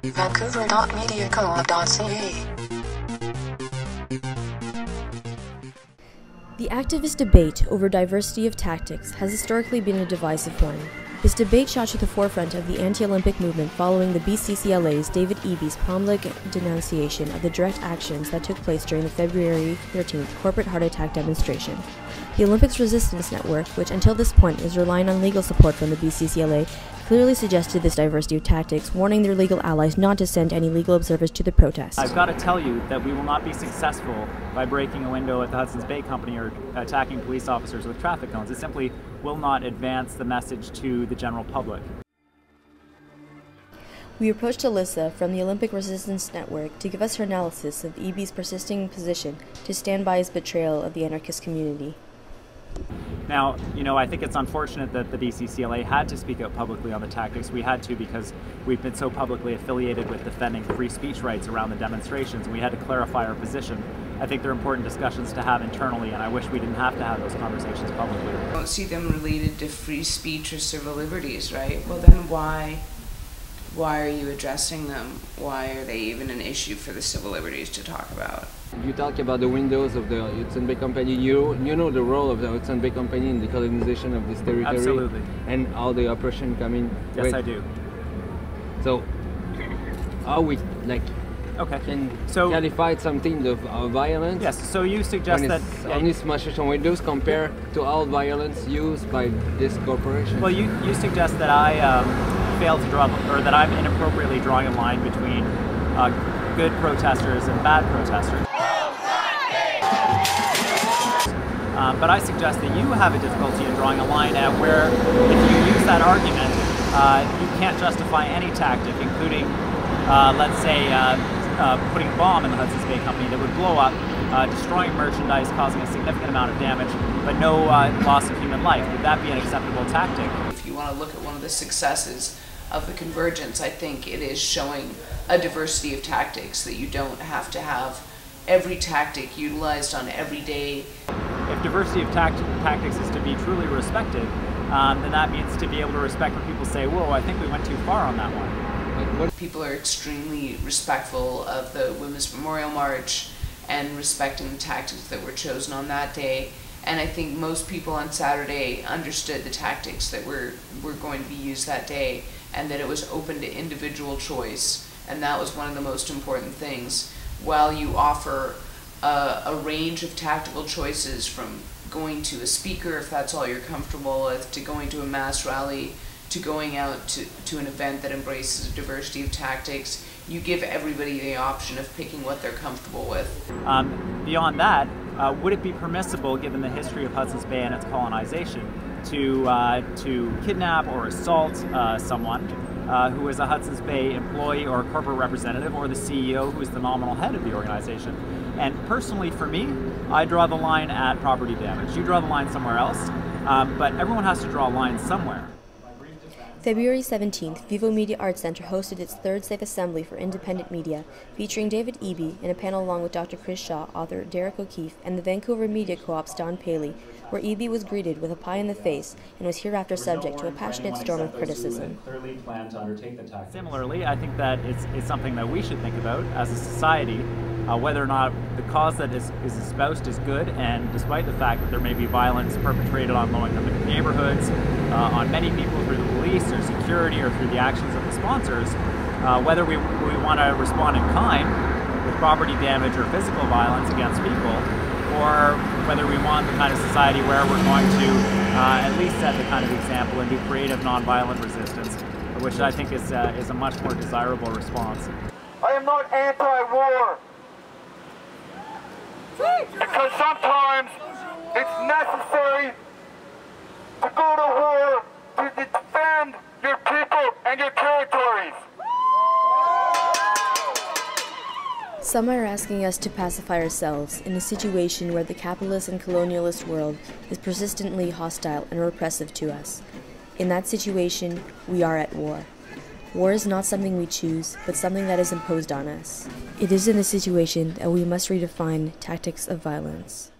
Vancouver.mediaco.ca. The activist debate over diversity of tactics has historically been a divisive one. This debate shot to the forefront of the anti-Olympic movement following the BCCLA's David Eby's public denunciation of the direct actions that took place during the February 13th corporate heart attack demonstration. The Olympics Resistance Network, which until this point is relying on legal support from the BCCLA, clearly suggested this diversity of tactics, warning their legal allies not to send any legal observers to the protest. I've got to tell you that we will not be successful by breaking a window at the Hudson's Bay Company or attacking police officers with traffic cones. It simply will not advance the message to the general public. We approached Alyssa from the Olympic Resistance Network to give us her analysis of Eby's persisting position to stand by his betrayal of the anarchist community. Now, I think it's unfortunate that the BCCLA had to speak out publicly on the tactics. We had to because we've been so publicly affiliated with defending free speech rights around the demonstrations, and we had to clarify our position. I think they're important discussions to have internally, and I wish we didn't have to have those conversations publicly. I don't see them related to free speech or civil liberties, right? Well, then why are you addressing them? Why are they even an issue for the civil liberties to talk about? You talk about the windows of the Hudson Bay Company. You know the role of the Hudson Bay Company in the colonization of this territory. Absolutely. And how the oppression coming. Yes, I do. So, how we can qualify something of violence? Yes. So you suggest that only smashes on windows compared to all violence used by this corporation. Well, you suggest that I failed to draw, or that I'm inappropriately drawing a line between good protesters and bad protesters. But I suggest that you have a difficulty in drawing a line at where, if you use that argument, you can't justify any tactic, including, let's say, putting a bomb in the Hudson's Bay Company that would blow up, destroying merchandise, causing a significant amount of damage, but no loss of human life. Would that be an acceptable tactic? If you want to look at one of the successes of the convergence, I think it is showing a diversity of tactics, that you don't have to have every tactic utilized on every day. If diversity of tactics is to be truly respected, then that means to be able to respect when people say, whoa, I think we went too far on that one. People are extremely respectful of the Women's Memorial March and respecting the tactics that were chosen on that day. And I think most people on Saturday understood the tactics that were going to be used that day, and that it was open to individual choice. And that was one of the most important things. While you offer a range of tactical choices, from going to a speaker if that's all you're comfortable with, to going to a mass rally, to going out to an event that embraces a diversity of tactics, you give everybody the option of picking what they're comfortable with. Beyond that, would it be permissible, given the history of Hudson's Bay and its colonization, to kidnap or assault someone who is a Hudson's Bay employee or corporate representative, or the CEO who is the nominal head of the organization? And personally, for me, I draw the line at property damage. You draw the line somewhere else, but everyone has to draw a line somewhere. February 17th, Vivo Media Arts Center hosted its third Safe Assembly for Independent Media, featuring David Eby in a panel along with Dr. Chris Shaw, author Derek O'Keefe, and the Vancouver Media Co-op's Don Paley, where Eby was greeted with a pie in the face and was hereafter subject to a passionate storm of criticism. Similarly, I think that it's something that we should think about as a society, whether or not the cause that is espoused is good, and despite the fact that there may be violence perpetrated on low-income neighborhoods, on many people through the police or security or through the actions of the sponsors, whether we want to respond in kind with property damage or physical violence against people, or whether we want the kind of society where we're going to at least set the kind of example and do creative nonviolent resistance, which I think is a much more desirable response. I am not anti-war, because sometimes it's necessary to go to war to defend your people and your territories. Some are asking us to pacify ourselves in a situation where the capitalist and colonialist world is persistently hostile and repressive to us. In that situation, we are at war. War is not something we choose, but something that is imposed on us. It is in this situation that we must redefine tactics of violence.